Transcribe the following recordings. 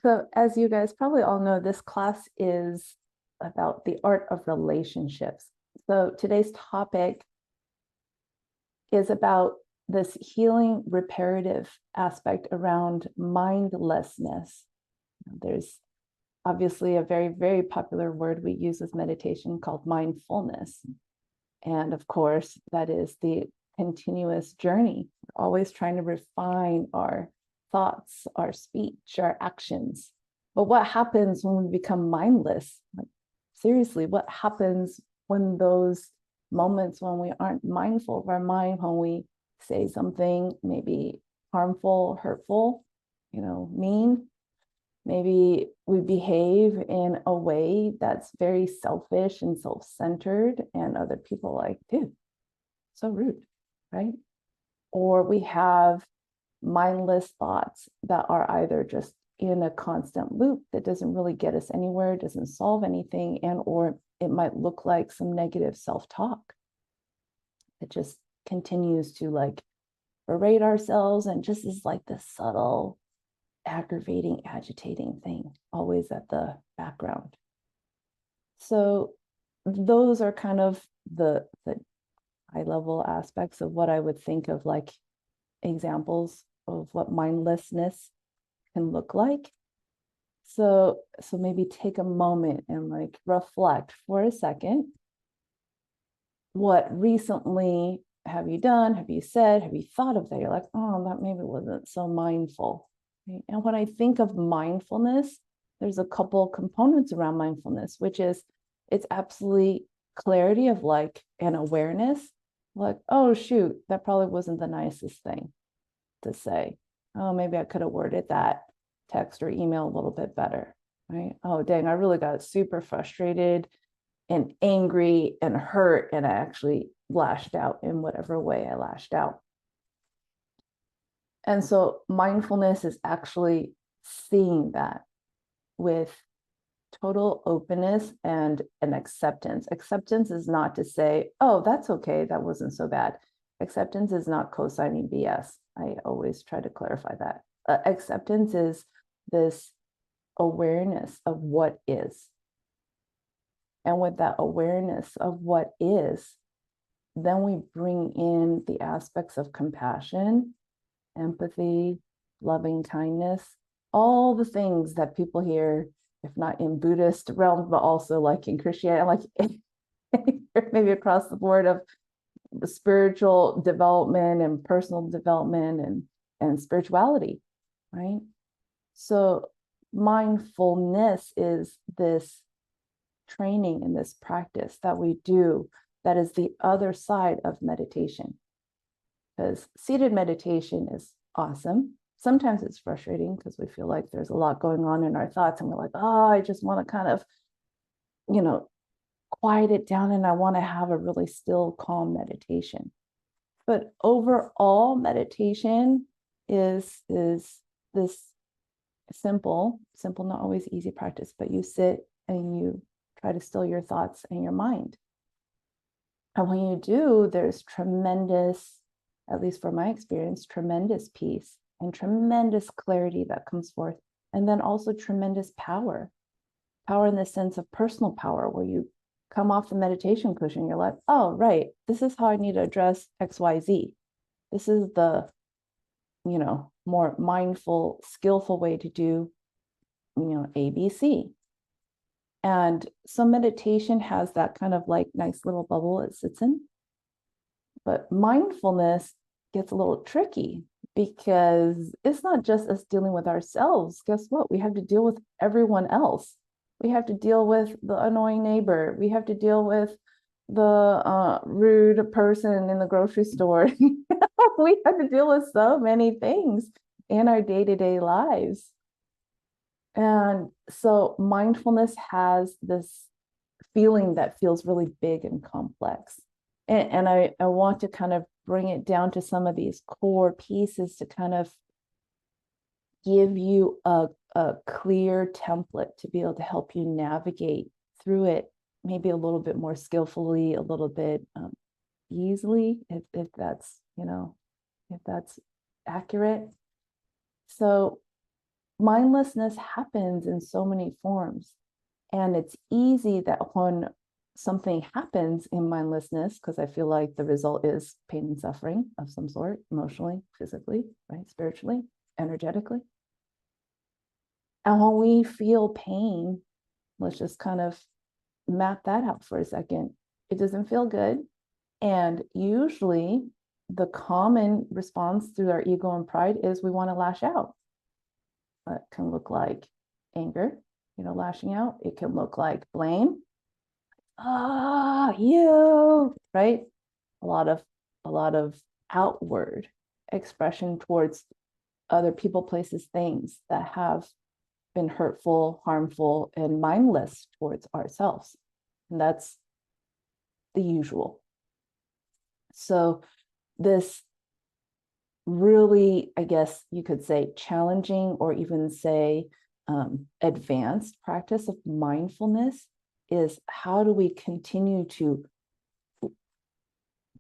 So, as you guys probably all know, this class is about the art of relationships. So, today's topic is about this healing reparative aspect around mindlessness. There's obviously a very, very popular word we use with meditation called mindfulness. And of course, that is the continuous journey. We're always trying to refine our thoughts, our speech, our actions. But what happens when we become mindless? Like, seriously, what happens when those moments when we aren't mindful of our mind, when we say something maybe harmful, hurtful, mean? Maybe we behave in a way that's very selfish and self-centered, and other people like, dude, so rude, right? Or we have mindless thoughts that are either just in a constant loop that doesn't really get us anywhere, doesn't solve anything, and or it might look like some negative self-talk that just continues to like berate ourselves and just is like this subtle aggravating, agitating thing always at the background. So those are kind of the high level aspects of what I would think of like examples of what mindlessness can look like. So maybe take a moment and like reflect for a second. What recently have you done? Have you said? Have you thought of that? You're like, oh, that maybe wasn't so mindful. Right? And when I think of mindfulness, there's a couple components around mindfulness, which is it's absolutely clarity of like an awareness, like, oh, shoot, that probably wasn't the nicest thing to say. Oh, maybe I could have worded that text or email a little bit better. Right? Oh, dang, I really got super frustrated and angry and hurt, and I actually lashed out in whatever way I lashed out. And so mindfulness is actually seeing that with total openness and an acceptance. Acceptance is not to say, oh, that's okay, that wasn't so bad. Acceptance is not co-signing BS. I always try to clarify that. Acceptance is this awareness of what is. And with that awareness of what is, then we bring in the aspects of compassion, empathy, loving kindness, all the things that people hear, if not in Buddhist realms, but also like in Christianity, like maybe across the board of the spiritual development and personal development and spirituality, right? So mindfulness is this training and this practice that we do that is the other side of meditation. Because seated meditation is awesome. Sometimes it's frustrating because we feel like there's a lot going on in our thoughts and we're like, oh, I just want to kind of, you know, quiet it down and I want to have a really still, calm meditation. But overall, meditation is this simple, not always easy practice, but you sit and you try to still your thoughts and your mind. And when you do, there's tremendous, at least for my experience, tremendous peace and tremendous clarity that comes forth. And then also tremendous power in the sense of personal power, where you come off the meditation cushion, you're like, oh, right, this is how I need to address XYZ. This is the, more mindful, skillful way to do, ABC. And so meditation has that kind of like nice little bubble it sits in. But mindfulness gets a little tricky because it's not just us dealing with ourselves. Guess what? We have to deal with everyone else. We have to deal with the annoying neighbor. We have to deal with the rude person in the grocery store. We have to deal with so many things in our day-to-day lives. And so mindfulness has this feeling that feels really big and complex. And I want to kind of bring it down to some of these core pieces to kind of give you a clear template to be able to help you navigate through it, maybe a little bit more skillfully, a little bit easily, if that's, if that's accurate. So mindlessness happens in so many forms. And it's easy that when something happens in mindlessness, because I feel like the result is pain and suffering of some sort, emotionally, physically, right, spiritually, energetically. And when we feel pain, let's just kind of map that out for a second. It doesn't feel good. And usually the common response through our ego and pride is we want to lash out. It can look like anger, lashing out. It can look like blame. You, right? A lot of outward expression towards other people, places, things that have been hurtful, harmful, and mindless towards ourselves. And that's the usual. So this really, I guess you could say, challenging or even say advanced practice of mindfulness is how do we continue to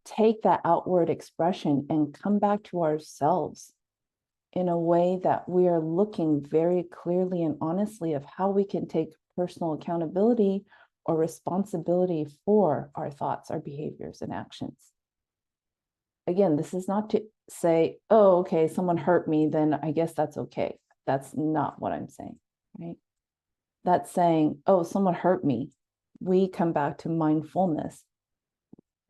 take that outward expression and come back to ourselves in a way that we are looking very clearly and honestly of how we can take personal accountability or responsibility for our thoughts, our behaviors, and actions. Again, this is not to say, oh, okay, someone hurt me, then I guess that's okay. That's not what I'm saying, right? That's saying, oh, someone hurt me. We come back to mindfulness.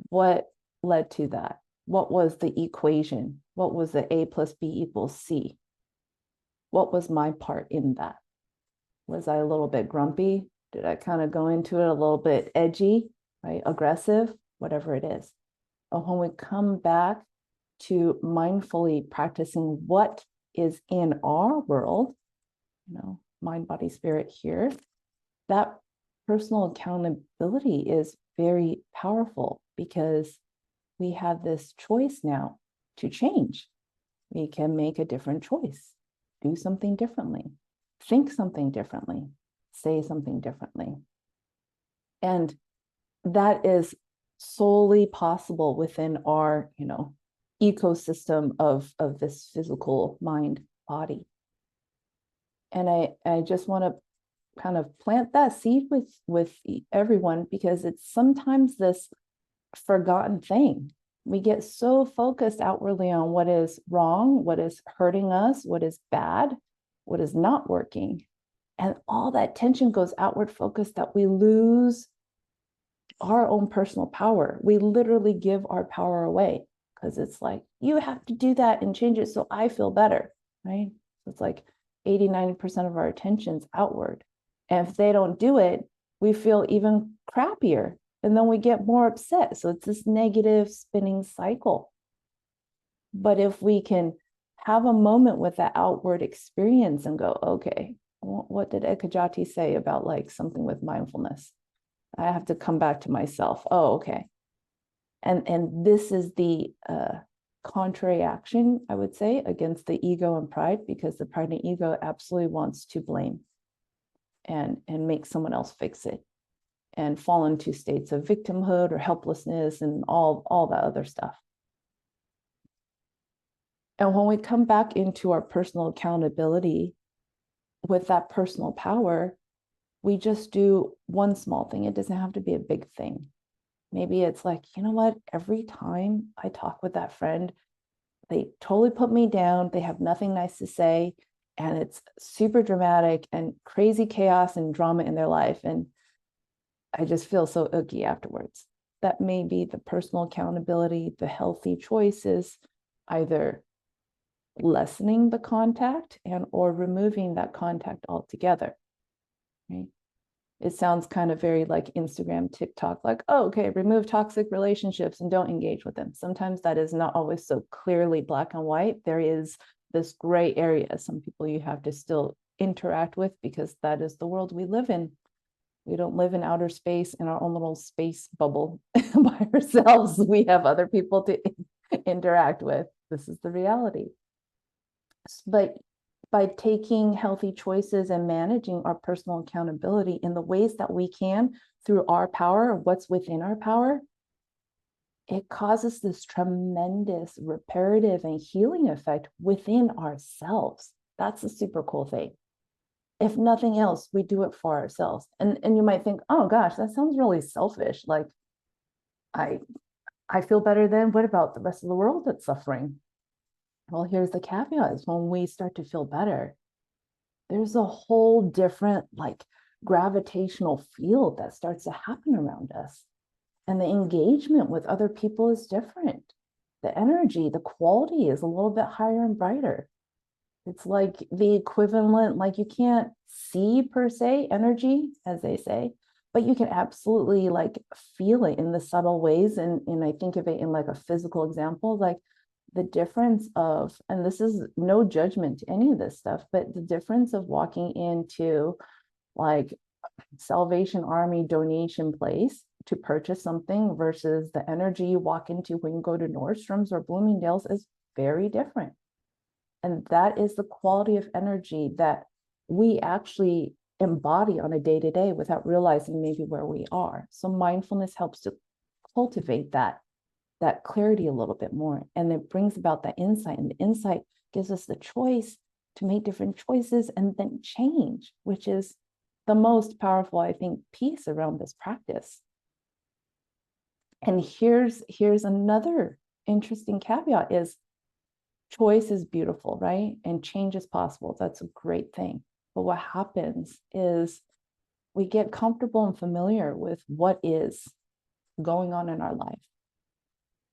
What led to that? What was the equation? What was the A plus B equals C? What was my part in that? Was I a little bit grumpy? Did I kind of go into it a little bit edgy, right? Aggressive, whatever it is. But when we come back to mindfully practicing what is in our world, mind, body, spirit here, that personal accountability is very powerful because we have this choice now to change. We can make a different choice, do something differently, think something differently, say something differently. And that is solely possible within our, ecosystem of this physical mind body. And I just want to kind of plant that seed with everyone, because it's sometimes this forgotten thing. We get so focused outwardly on what is wrong, what is hurting us, what is bad, what is not working. And all that tension goes outward focused that we lose our own personal power. We literally give our power away because it's like, you have to do that and change it so I feel better, right? So it's like 80-90% of our attention's outward. And if they don't do it, we feel even crappier. And then we get more upset. So it's this negative spinning cycle. But if we can have a moment with that outward experience and go, okay, what did Ekajati say about like something with mindfulness? I have to come back to myself. Oh, okay. And this is the contrary action, I would say, against the ego and pride, because the pride and ego absolutely wants to blame and make someone else fix it and fall into states of victimhood or helplessness and all that other stuff. And when we come back into our personal accountability with that personal power, we just do one small thing. It doesn't have to be a big thing. Maybe it's like, you know what? Every time I talk with that friend, they totally put me down. They have nothing nice to say. And it's super dramatic and crazy chaos and drama in their life. And I just feel so icky afterwards. That may be the personal accountability, the healthy choices, either lessening the contact and or removing that contact altogether. Right? It sounds kind of very like Instagram, TikTok, like, oh, okay, remove toxic relationships and don't engage with them. Sometimes that is not always so clearly black and white. There is this gray area. Some people you have to still interact with because that is the world we live in. We don't live in outer space in our own little space bubble by ourselves. We have other people to interact with. This is the reality. But by taking healthy choices and managing our personal accountability in the ways that we can through our power, what's within our power, it causes this tremendous reparative and healing effect within ourselves. That's a super cool thing. if nothing else, we do it for ourselves. And you might think, oh gosh, that sounds really selfish. Like I I feel better then. What about the rest of the world that's suffering? Well, here's the caveat is when we start to feel better, there's a whole different like gravitational field that starts to happen around us. And the engagement with other people is different. The energy, the quality is a little bit higher and brighter. It's like the equivalent, like you can't see per se energy, as they say, but you can absolutely like feel it in the subtle ways. And I think of it in like a physical example, like the difference of, and this is no judgment to any of this stuff, but the difference of walking into like Salvation Army donation place to purchase something versus the energy you walk into when you go to Nordstrom's or Bloomingdale's is very different. And that is the quality of energy that we actually embody on a day to day without realizing maybe where we are. So mindfulness helps to cultivate that clarity a little bit more. And it brings about that insight. And the insight gives us the choice to make different choices and then change, which is the most powerful, I think, piece around this practice. And here's another interesting caveat is choice is beautiful, right? And change is possible. That's a great thing. But what happens is we get comfortable and familiar with what is going on in our life.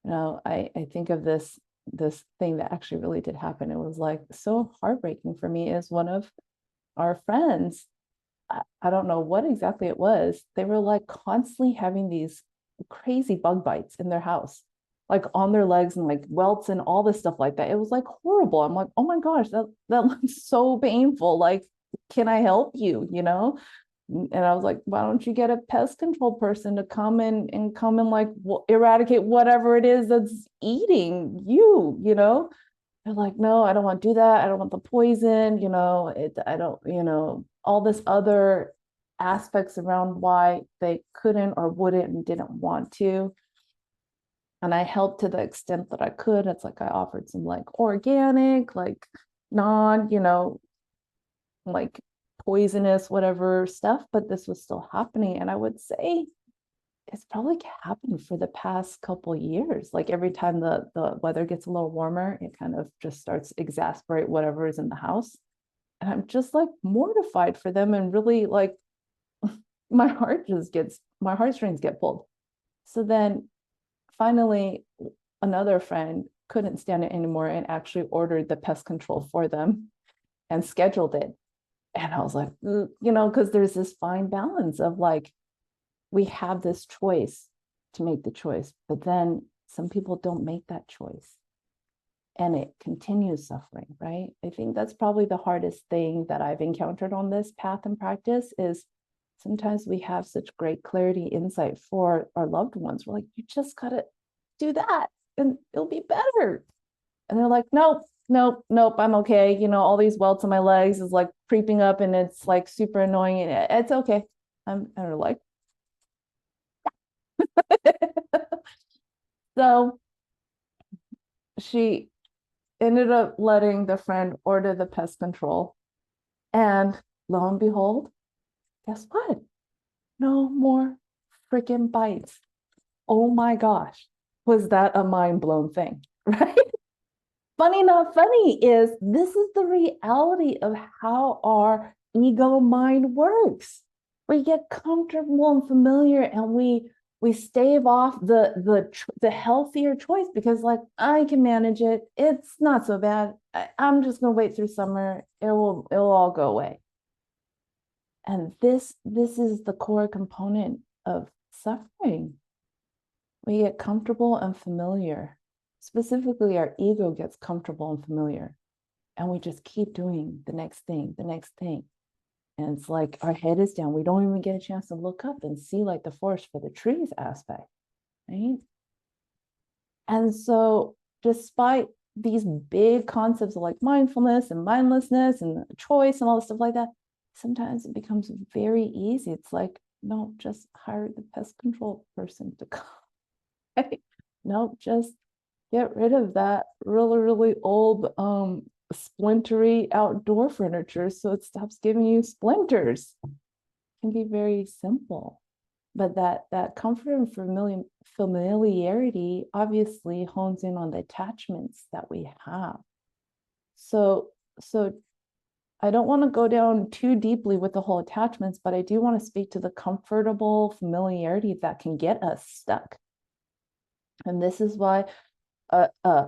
You know, I think of this thing that actually really did happen. It was like so heartbreaking for me is one of our friends, I don't know what exactly it was. They were like constantly having these crazy bug bites in their house, like on their legs and like welts and all this stuff like that. It was like horrible. I'm like, oh my gosh, that looks so painful. Like, can I help you? You know? And I was like, why don't you get a pest control person to come in and come and like eradicate whatever it is that's eating you, you know? They're like, no, I don't want to do that. I don't want the poison, you know, I don't, you know, all this other aspects around why they couldn't or wouldn't and didn't want to. And I helped to the extent that I could. It's like I offered some like organic, like non, you know, like poisonous, whatever stuff, but this was still happening. And I would say it's probably happened for the past couple years. Like every time the weather gets a little warmer, it kind of just starts to exasperate whatever is in the house. And I'm just like mortified for them and really like my heartstrings get pulled. So then finally another friend couldn't stand it anymore and actually ordered the pest control for them and scheduled it. And I was like, you know, because there's this fine balance of like, we have this choice to make the choice, but then some people don't make that choice and it continues suffering, right? I think that's probably the hardest thing that I've encountered on this path and practice is sometimes we have such great clarity, insight for our loved ones. We're like, you just gotta do that and it'll be better. And they're like, nope, nope, nope, I'm okay. You know, all these welts on my legs is like creeping up and it's like super annoying. And it's okay. I'm like, so she ended up letting the friend order the pest control. And lo and behold, guess what? No more freaking bites. Oh my gosh. Was that a mind blown thing? Right? Funny, not funny is this is the reality of how our ego mind works. We get comfortable and familiar and we stave off the healthier choice because like I can manage it. It's not so bad. I'm just gonna wait through summer. It'll all go away. And this is the core component of suffering. We get comfortable and familiar. Specifically, our ego gets comfortable and familiar. And we just keep doing the next thing, the next thing. And it's like our head is down. We don't even get a chance to look up and see like the forest for the trees aspect, right? And so despite these big concepts of like mindfulness and mindlessness and choice and all this stuff like that, sometimes it becomes very easy. It's like, no, just hire the pest control person to come. Right? No, just get rid of that really, really old splintery outdoor furniture so it stops giving you splinters. It can be very simple. But that comfort and familiarity obviously hones in on the attachments that we have. So I don't want to go down too deeply with the whole attachments, but I do want to speak to the comfortable familiarity that can get us stuck. And this is why a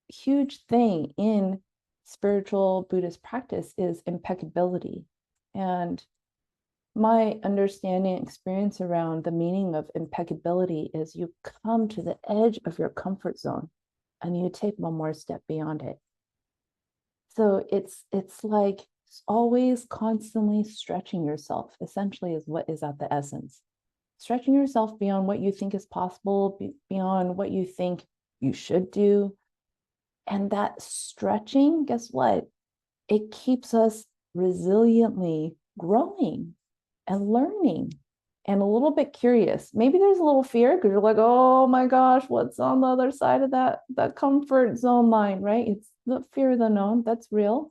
huge thing in spiritual Buddhist practice is impeccability. And my understanding experience around the meaning of impeccability is you come to the edge of your comfort zone and you take one more step beyond it. So it's like always constantly stretching yourself, essentially, is what is at the essence. Stretching yourself beyond what you think is possible, beyond what you think you should do. And that stretching, guess what? It keeps us resiliently growing and learning and a little bit curious. Maybe there's a little fear because you're like, oh my gosh, what's on the other side of that comfort zone line, right? It's the fear of the known. That's real,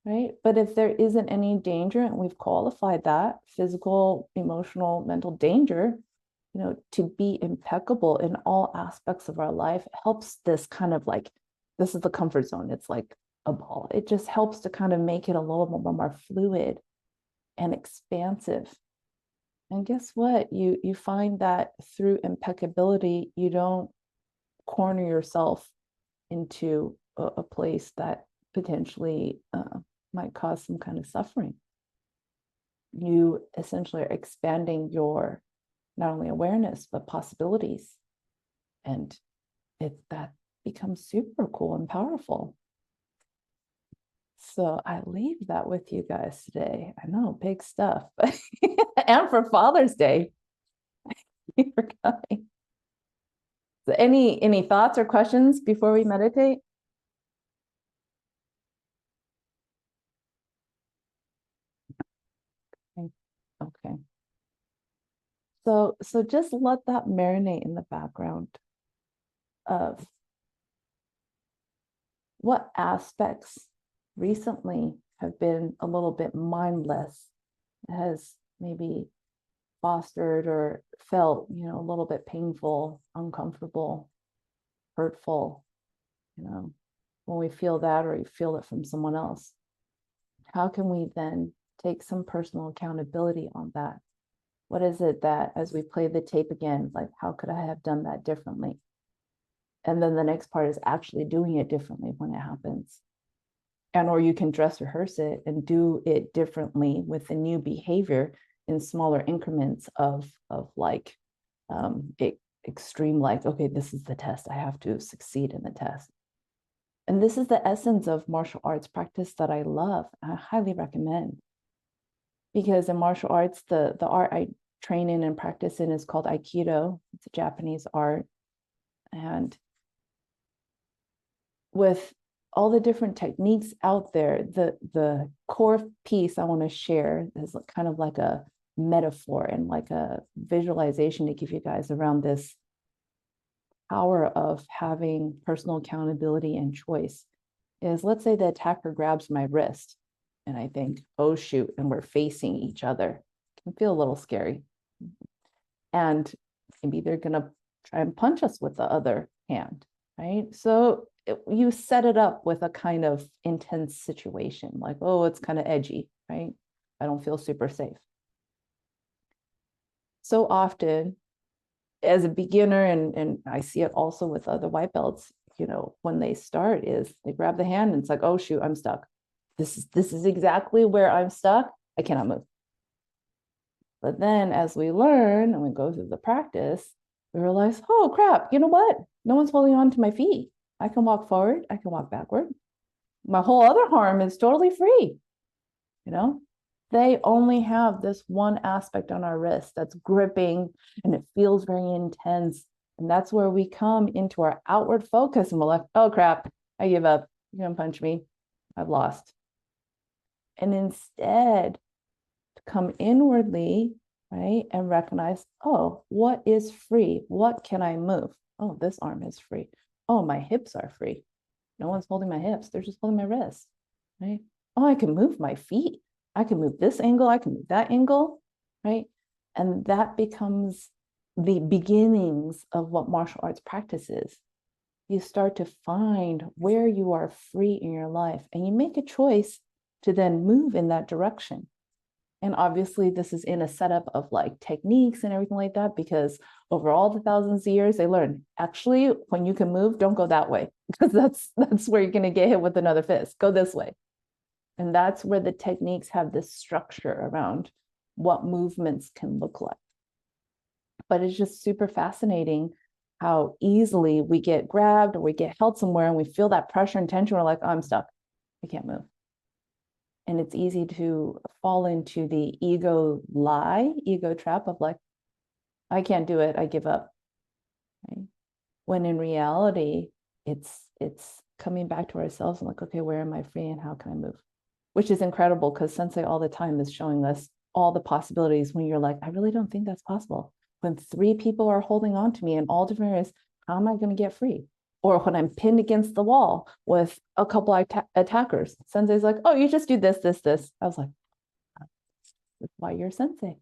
right? But if there isn't any danger, and we've qualified that physical, emotional, mental danger, to be impeccable in all aspects of our life helps this kind of like, this is the comfort zone. It's like a ball. It just helps to kind of make it a little more fluid and expansive. And guess what? You find that through impeccability, you don't corner yourself into a place that potentially might cause some kind of suffering. You essentially are expanding your not only awareness, but possibilities. And that becomes super cool and powerful. So I leave that with you guys today. I know, big stuff. And for Father's Day. For coming. So any thoughts or questions before we meditate? Okay. So just let that marinate in the background of what aspects recently have been a little bit mindless, has maybe fostered or felt, a little bit painful, uncomfortable, hurtful, when we feel that or you feel it from someone else. How can we then take some personal accountability on that? What is it that, as we play the tape again, like, how could I have done that differently? And then the next part is actually doing it differently when it happens. And or you can dress rehearse it and do it differently with a new behavior in smaller increments of like extreme, like, okay, this is the test. I have to succeed in the test. And this is the essence of martial arts practice that I love. I highly recommend. Because in martial arts, the art I train in and practice in is called Aikido. It's a Japanese art. And with all the different techniques out there, the core piece I want to share is kind of like a metaphor and like a visualization to give you guys around this power of having personal accountability and choice. Is, let's say the attacker grabs my wrist and I think, oh shoot, and we're facing each other. It can feel a little scary. And maybe they're gonna try and punch us with the other hand, right? So you set it up with a kind of intense situation, like, oh, it's kind of edgy, right? I don't feel super safe. So often, as a beginner, and I see it also with other white belts, when they start, is they grab the hand and it's like, oh shoot, I'm stuck. This is exactly where I'm stuck. I cannot move. But then as we learn and we go through the practice, we realize, oh crap, you know what? No one's holding on to my feet. I can walk forward, I can walk backward. My whole other arm is totally free. They only have this one aspect on our wrist that's gripping and it feels very intense. And that's where we come into our outward focus and we're like, oh crap, I give up. You're gonna punch me. I've lost. And instead, to come inwardly, right, and recognize, oh, what is free? What can I move? Oh, this arm is free. Oh, my hips are free. No one's holding my hips. They're just holding my wrists, right? Oh, I can move my feet. I can move this angle. I can move that angle, right? And that becomes the beginnings of what martial arts practice is. You start to find where you are free in your life, and you make a choice to then move in that direction. And obviously, this is in a setup of like techniques and everything like that, because over all the thousands of years, they learned actually, when you can move, don't go that way, because that's where you're going to get hit with another fist. Go this way. And that's where the techniques have this structure around what movements can look like. But it's just super fascinating how easily we get grabbed or we get held somewhere and we feel that pressure and tension. We're like, oh, I'm stuck. I can't move. And it's easy to fall into the ego trap of like, I can't do it, I give up. Right? When in reality, it's coming back to ourselves and like, okay, where am I free and how can I move? Which is incredible because Sensei all the time is showing us all the possibilities when you're like, I really don't think that's possible. When three people are holding on to me in all different areas, how am I going to get free? Or when I'm pinned against the wall with a couple attackers, Sensei's like, oh, you just do this, this, this. I was like, that's why you're Sensei.